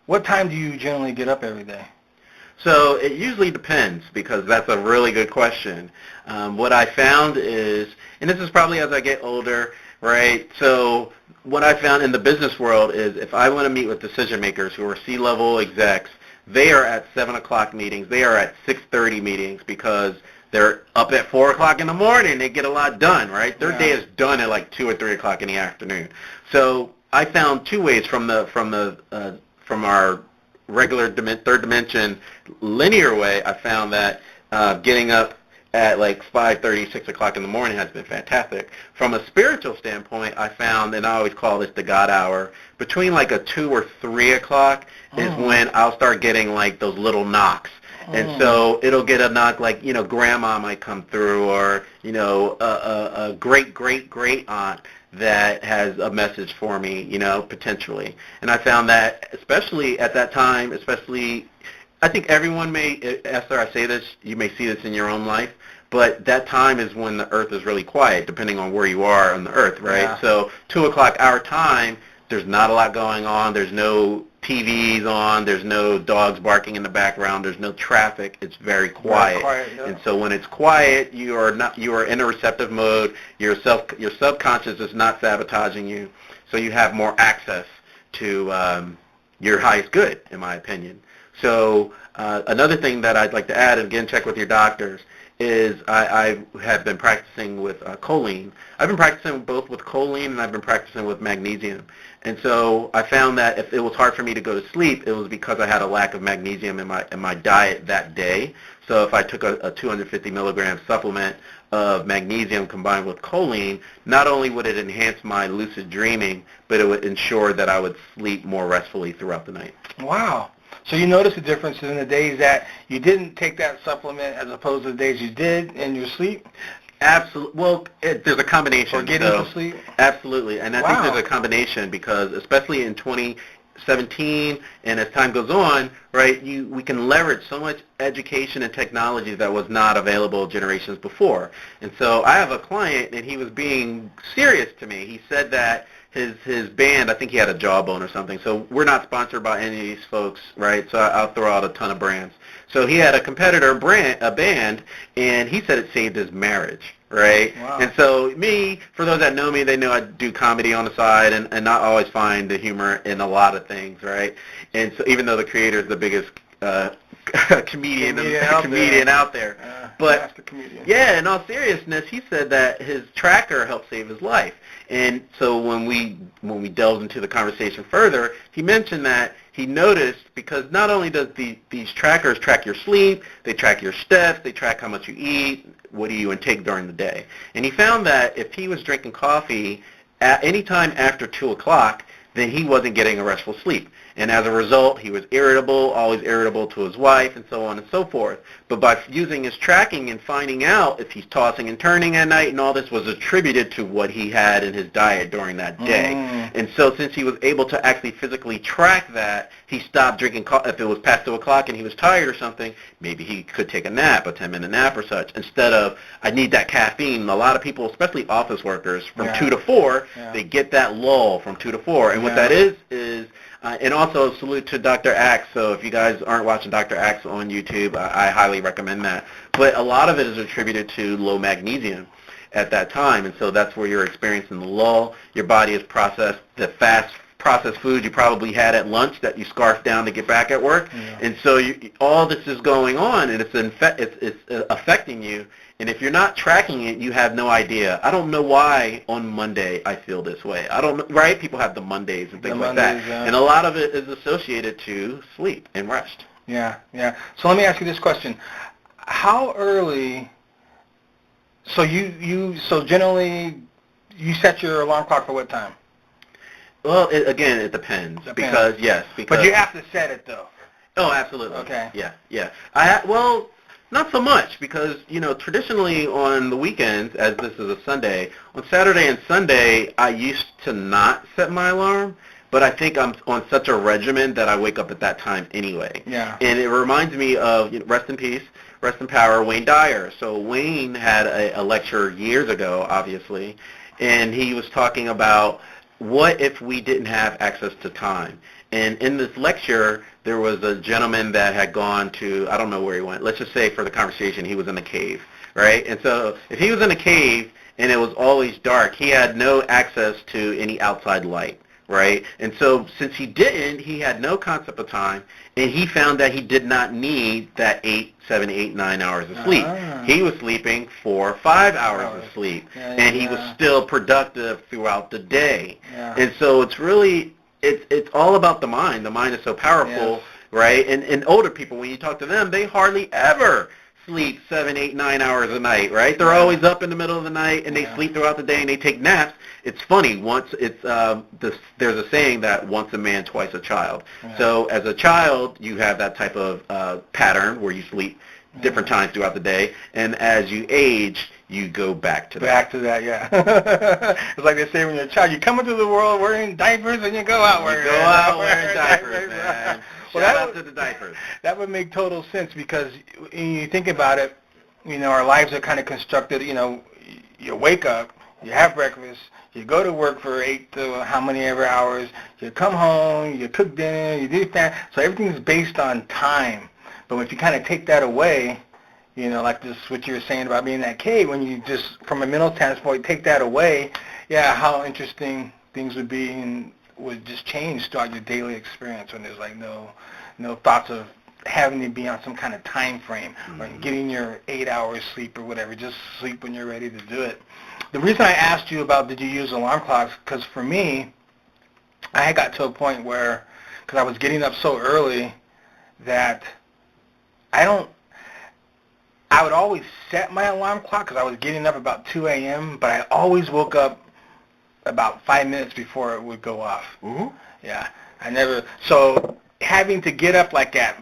what time do you generally get up every day? So it usually depends, because that's a really good question. What I found is, and this is probably as I get older, right? So what I found in the business world is if I want to meet with decision makers who are C-level execs, they are at 7 o'clock meetings. They are at 6:30 meetings because they're up at 4 o'clock in the morning. They get a lot done, right? Their day is done at like 2 or 3 o'clock in the afternoon. So I found two ways from our regular third dimension linear way. I found that getting up at like 5:30, 6 o'clock in the morning has been fantastic. From a spiritual standpoint, I found, and I always call this the God hour, between like a 2 or 3 o'clock is when I'll start getting like those little knocks. And so it'll get a knock like, grandma might come through, or, a great aunt that has a message for me, potentially. And I found that especially at that time, I think everyone may, after I say this, you may see this in your own life, but that time is when the earth is really quiet, depending on where you are on the earth, right? Yeah. So 2 o'clock our time, there's not a lot going on. There's no TVs on. There's no dogs barking in the background. There's no traffic. It's very quiet. Yeah. And so when it's quiet, you are in a receptive mode. Your subconscious is not sabotaging you, so you have more access to your highest good, in my opinion. So another thing that I'd like to add, and again, check with your doctors, is I have been practicing with choline. I've been practicing both with choline and I've been practicing with magnesium. And so I found that if it was hard for me to go to sleep, it was because I had a lack of magnesium in my diet that day. So if I took a 250 milligram supplement of magnesium combined with choline, not only would it enhance my lucid dreaming, but it would ensure that I would sleep more restfully throughout the night. Wow. So you notice a difference in the days that you didn't take that supplement as opposed to the days you did in your sleep? Absolutely. Well, there's a combination. For getting to sleep? Absolutely. And I think there's a combination because especially in 2017 and as time goes on, right, we can leverage so much education and technology that was not available generations before. And so I have a client, and he was being serious to me. He said that his band, I think he had a Jawbone or something, so we're not sponsored by any of these folks, right? So I'll throw out a ton of brands. So he had a competitor a band, and he said it saved his marriage, right? Wow. And so me, for those that know me, they know I do comedy on the side and not always find the humor in a lot of things, right? And so even though the creator is the biggest comedian out there. But yeah, in all seriousness, he said that his tracker helped save his life. And so when we delved into the conversation further, he mentioned that he noticed, because not only does these trackers track your sleep, they track your steps, they track how much you eat, what do you intake during the day. And he found that if he was drinking coffee at any time after 2 o'clock, then he wasn't getting a restful sleep. And as a result, he was irritable, always irritable to his wife, and so on and so forth. But by using his tracking and finding out if he's tossing and turning at night, and all this was attributed to what he had in his diet during that day. And so since he was able to actually physically track that, he stopped drinking coffee. If it was past 2 o'clock and he was tired or something, maybe he could take a nap, a 10-minute nap or such, instead of, I need that caffeine. A lot of people, especially office workers, from 2 to 4, they get that lull from 2 to 4. And what that is and also salute to Dr. Axe. So if you guys aren't watching Dr. Axe on YouTube, I highly recommend that. But a lot of it is attributed to low magnesium at that time, and so that's where you're experiencing the lull. Your body has processed the fast processed food you probably had at lunch that you scarfed down to get back at work, and so all this is going on, and it's affecting you And if you're not tracking it, you have no idea. I don't know why on Monday I feel this way. I don't know, right? People have the Mondays and things like that. And a lot of it is associated to sleep and rest. Yeah, yeah. So let me ask you this question. How early, so so generally you set your alarm clock for what time? Well, again, it depends. Because But you have to set it though. Oh, absolutely. Okay. Yeah. Well, not so much because, traditionally on the weekends, as this is a Sunday, on Saturday and Sunday, I used to not set my alarm, but I think I'm on such a regimen that I wake up at that time anyway. Yeah. And it reminds me of, rest in peace, rest in power, Wayne Dyer. So Wayne had a lecture years ago, obviously, and he was talking about what if we didn't have access to time. And in this lecture, there was a gentleman that had gone to, I don't know where he went. Let's just say for the conversation, he was in a cave, right? And so if he was in a cave and it was always dark, he had no access to any outside light, right? And so since he didn't, he had no concept of time, and he found that he did not need that 7, 8, 9 hours of sleep. He was sleeping 4 or 5 hours of sleep, and he was still productive throughout the day. And so it's really... It's all about the mind. The mind is so powerful, right? And older people, when you talk to them, they hardly ever sleep 7, 8, 9 hours a night, right? They're always up in the middle of the night, and they sleep throughout the day, and they take naps. It's funny. There's a saying that once a man, twice a child. So as a child, you have that type of pattern where you sleep different times throughout the day, and as you age, you go back to that. Back to that, yeah. It's like they say when you're a child, you come into the world wearing diapers and you go out wearing diapers, man. Shout out to the diapers. That would make total sense because when you think about it, our lives are kind of constructed, you wake up, you have breakfast, you go to work for 8 to how many ever hours, you come home, you cook dinner, you do that. So everything's based on time. But if you kind of take that away, like this, what you were saying about being in that cave, when you just, from a mental standpoint, take that away, how interesting things would be and would just change throughout your daily experience when there's like no thoughts of having to be on some kind of time frame or getting your 8 hours sleep or whatever. Just sleep when you're ready to do it. The reason I asked you about did you use alarm clocks, because for me, I had got to a point where, because I was getting up so early that I would always set my alarm clock because I was getting up about 2 a.m., but I always woke up about 5 minutes before it would go off. Mm-hmm. Yeah. So having to get up like at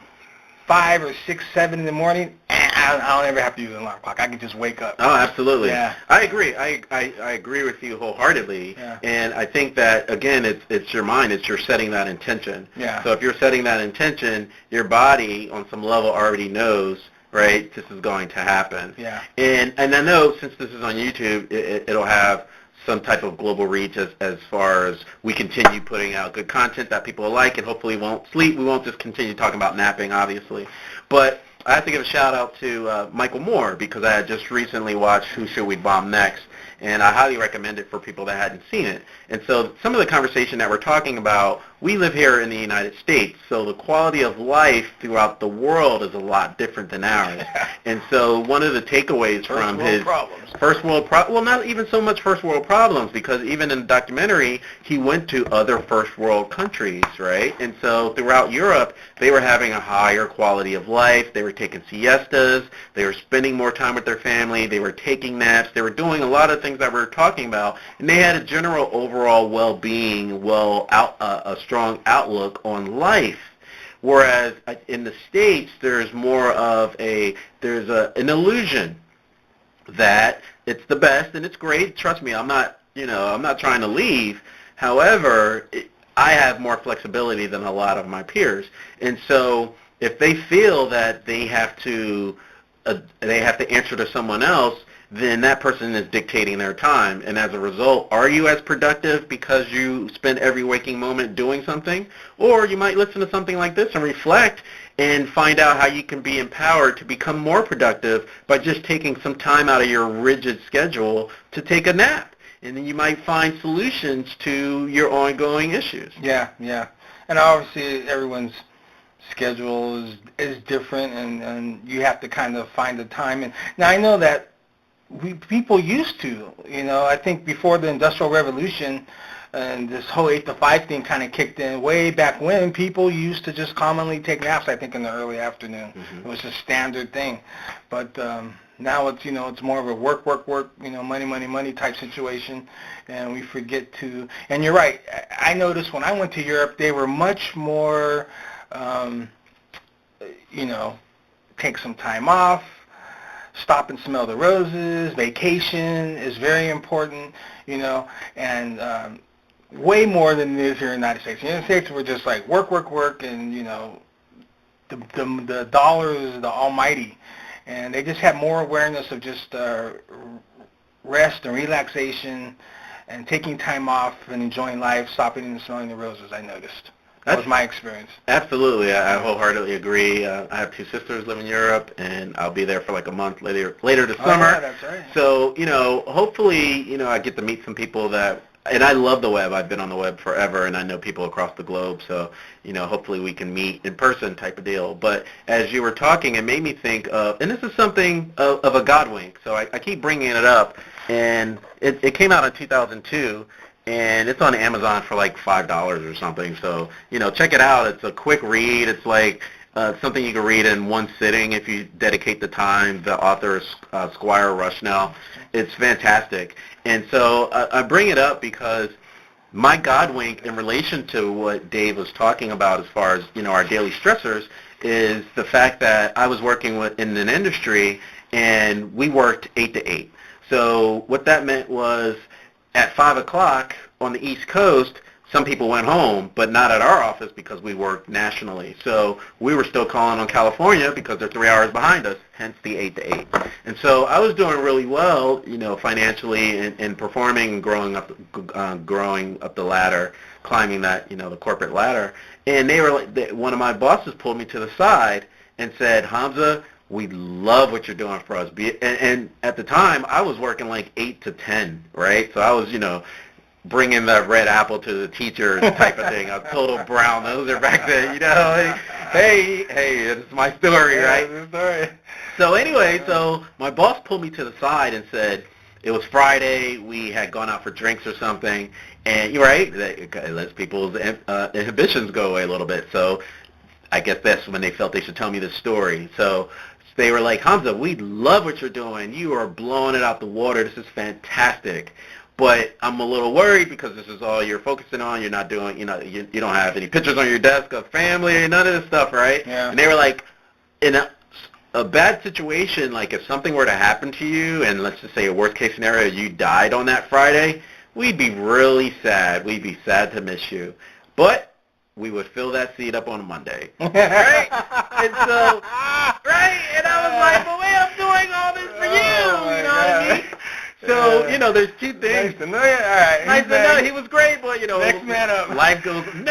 5 or 6, 7 in the morning, I don't ever have to use an alarm clock. I can just wake up. Oh, absolutely. Yeah. I agree. I agree with you wholeheartedly. Yeah. And I think that, again, it's your mind. It's you're setting that intention. Yeah. So if you're setting that intention, your body on some level already knows, right, this is going to happen. Yeah. And I know since this is on YouTube, it'll have some type of global reach as far as we continue putting out good content that people like and hopefully won't sleep. We won't just continue talking about napping, obviously. But I have to give a shout out to Michael Moore because I had just recently watched Who Should We Bomb Next, and I highly recommend it for people that hadn't seen it. And so some of the conversation that we're talking about, we live here in the United States, so the quality of life throughout the world is a lot different than ours. And so one of the takeaways from his first world problems, well, not even so much first world problems, because even in the documentary, he went to other first world countries, right? And so throughout Europe, they were having a higher quality of life. They were taking siestas. They were spending more time with their family. They were taking naps. They were doing a lot of things that we're talking about, and they had a general overall well-being, a strong outlook on life. Whereas in the States, there's more of an illusion that it's the best and it's great. Trust me, I'm not trying to leave. However, I have more flexibility than a lot of my peers, and so if they feel that they have to answer to someone else, then that person is dictating their time. And as a result, are you as productive because you spend every waking moment doing something? Or you might listen to something like this and reflect and find out how you can be empowered to become more productive by just taking some time out of your rigid schedule to take a nap. And then you might find solutions to your ongoing issues. Yeah. And obviously everyone's schedule is different, and you have to kind of find the time. And now I know that people used to. I think before the Industrial Revolution and this whole 8 to 5 thing kind of kicked in way back when, people used to just commonly take naps, I think, in the early afternoon. Mm-hmm. It was a standard thing. But now it's more of a work, money type situation, and we forget to, and you're right, I noticed when I went to Europe, they were much more, take some time off, stop and smell the roses, vacation is very important, and way more than it is here in the United States. In the United States, we're just like work, and, the dollar is the almighty. And they just have more awareness of just rest and relaxation and taking time off and enjoying life, stopping and smelling the roses, I noticed. That was my experience. Absolutely. I wholeheartedly agree. I have 2 sisters live in Europe, and I'll be there for like a month later this summer. Yeah, that's right. So, hopefully, I get to meet some people and I love the web. I've been on the web forever, and I know people across the globe. So, hopefully we can meet in person type of deal. But as you were talking, it made me think of, and this is something of a God wink. So I keep bringing it up, and it came out in 2002. And it's on Amazon for like $5 or something. So, check it out. It's a quick read. It's like something you can read in one sitting if you dedicate the time. The author is Squire Rushnell. It's fantastic. And so I bring it up because my God wink in relation to what Dave was talking about as far as, our daily stressors is the fact that I was working in an industry and we worked 8 to 8. So what that meant was at 5 o'clock on the East Coast, some people went home, but not at our office because we worked nationally. So we were still calling on California because they're 3 hours behind us, hence the 8 to 8. And so I was doing really well, financially and performing and growing up the ladder, climbing that, the corporate ladder. And they were like, one of my bosses pulled me to the side and said, Hamza, we love what you're doing for us. And at the time, I was working like 8 to 10, right? So I was, bringing the red apple to the teacher type of thing. A total brown noser back then, like, hey, it's my story, right? It's the story. So anyway, my boss pulled me to the side and said, it was Friday, we had gone out for drinks or something, and you're right, it lets people's inhibitions go away a little bit. So I guess that's when they felt they should tell me the story. So they were like, Hamza, we love what you're doing. You are blowing it out the water. This is fantastic. But I'm a little worried because this is all you're focusing on. You're not doing, you don't have any pictures on your desk of family, none of this stuff, right? Yeah. And they were like, in a bad situation, like if something were to happen to you, and let's just say a worst case scenario, you died on that Friday, we'd be really sad. We'd be sad to miss you. But we would fill that seat up on a Monday, right? And so, right? And I was like, but wait, I'm doing all this for you, you know what I mean? So, there's 2 things. Nice to know you. All right. Nice to know. He was great, but, next man up. Life goes on.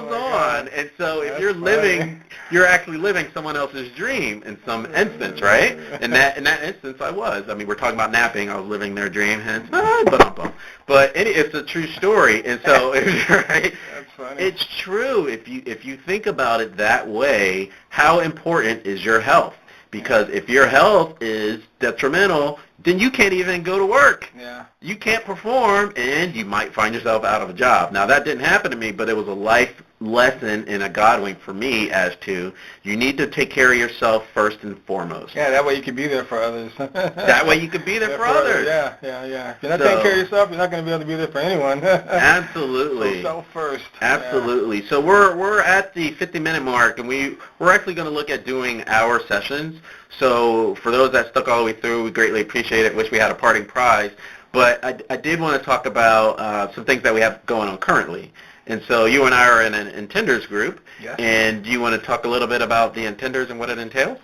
God. And so if That's you're living, funny. you're actually living someone else's dream in some instance, right? In that instance, I was. I mean, we're talking about napping. I was living their dream, hence, but it's a true story. And so, right? That's funny. It's true. If you think about it that way, how important is your health? Because if your health is detrimental, then you can't even go to work. Yeah. You can't perform, and you might find yourself out of a job. Now, that didn't happen to me, but it was a life lesson and a God wink for me as to you need to take care of yourself first and foremost. Yeah, that way you can be there for others. That way you can be there for others. Yeah. If you're not taking care of yourself, you're not going to be able to be there for anyone. Absolutely. So self first. Absolutely. Yeah. So we're at the 50-minute mark, and we're actually going to look at doing hour sessions. So for those that stuck all the way through, we greatly appreciate it. Wish we had a parting prize. But I did want to talk about some things that we have going on currently. And so you and I are in an Intenders group. Yes. And do you want to talk a little bit about the Intenders and what it entails?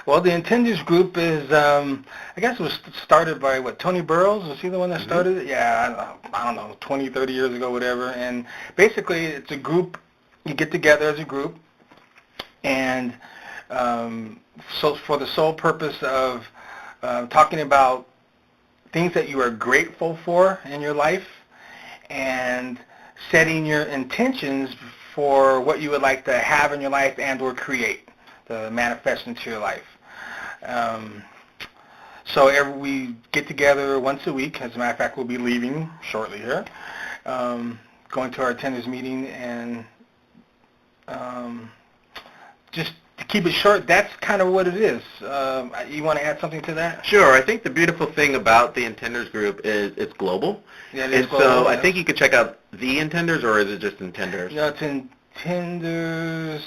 Well, the Intenders group is, I guess it was started by, Tony Burrows? Was he the one that started it? Yeah, I don't know, 20, 30 years ago, whatever. And basically it's a group, you get together as a group, and so for the sole purpose of talking about things that you are grateful for in your life and setting your intentions for what you would like to have in your life and or create, to manifest into your life. So we get together once a week. As a matter of fact, we'll be leaving shortly here, going to our attendance meeting, and just to keep it short, that's kind of what it is. You want to add something to that? Sure. I think the beautiful thing about the Intenders group is it's global. Yeah, it is and global, so yeah. I think you could check out the Intenders, or is it just Intenders? No, it's Intenders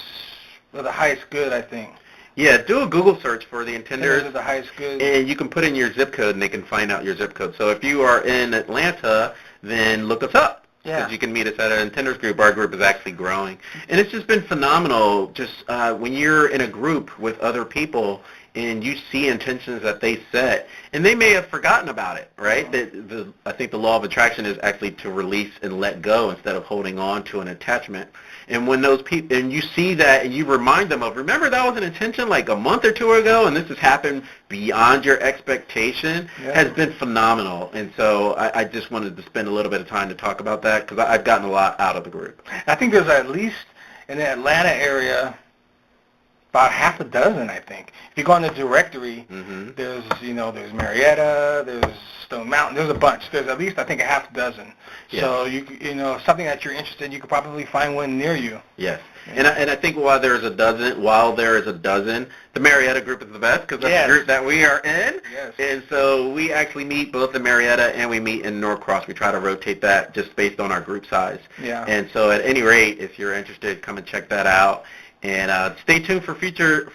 the highest good, I think. Yeah, do a Google search for the Intenders. Intenders the highest good. And you can put in your zip code, and they can find out your zip code. So if you are in Atlanta, then look us up. Yeah. Because you can meet us at an Intenders group. Our group is actually growing. And it's just been phenomenal just when you're in a group with other people and you see intentions that they set, and they may have forgotten about it, right? I think the law of attraction is actually to release and let go instead of holding on to an attachment. And when those people, and you see that and you remind them of, remember that was an intention like a month or two ago, and this has happened beyond your expectation, has been phenomenal. And so I just wanted to spend a little bit of time to talk about that because I've gotten a lot out of the group. I think there's at least in the Atlanta area about half a dozen, I think. If you go on the directory, there's Marietta, there's Stone Mountain, there's a bunch. There's at least, I think, a half a dozen. Yes. So, something that you're interested in, you could probably find one near you. Yes. And I think while there is a dozen, the Marietta group is the best because that's the group that we are in. Yes. And so we actually meet both in Marietta and we meet in Norcross. We try to rotate that just based on our group size. Yeah. And so at any rate, if you're interested, come and check that out. And stay tuned for future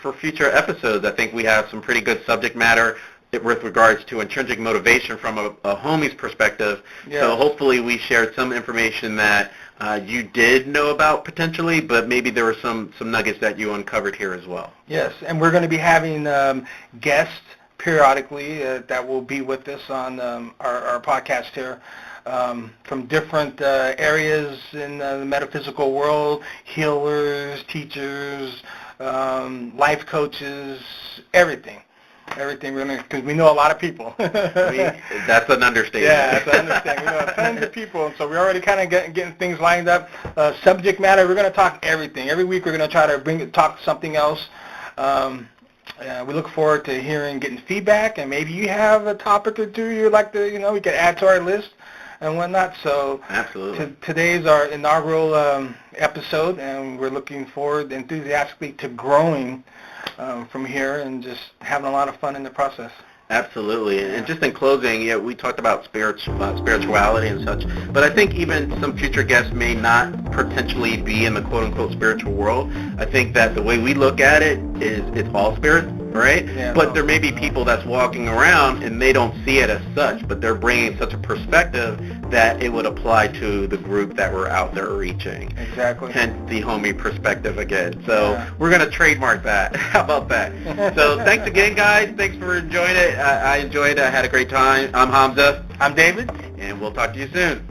episodes. I think we have some pretty good subject matter with regards to intrinsic motivation from a homie's perspective. Yes. So hopefully we shared some information that you did know about potentially, but maybe there were some nuggets that you uncovered here as well. Yes, and we're going to be having guests periodically that will be with us on our podcast here. From different areas in the metaphysical world, healers, teachers, life coaches, everything. Everything, because we know a lot of people. That's an understatement. Yeah, that's an understatement. We know tons of people, and so we're already kind of getting things lined up. Subject matter, we're going to talk everything. Every week we're going to try to talk something else. We look forward to getting feedback, and maybe you have a topic or two you'd like to, we could add to our list and whatnot. So absolutely. Today's our inaugural episode, and we're looking forward enthusiastically to growing from here and just having a lot of fun in the process. Absolutely. And just in closing, we talked about spirituality and such, but I think even some future guests may not potentially be in the quote-unquote spiritual world. I think that the way we look at it is it's all spirit, right? Yeah, but there may be people that's walking around and they don't see it as such, but they're bringing such a perspective that it would apply to the group that we're out there reaching. Exactly. Hence the homie perspective again. So we're going to trademark that. How about that? So thanks again, guys. Thanks for enjoying it. I enjoyed it. I had a great time. I'm Hamza. I'm David. And we'll talk to you soon.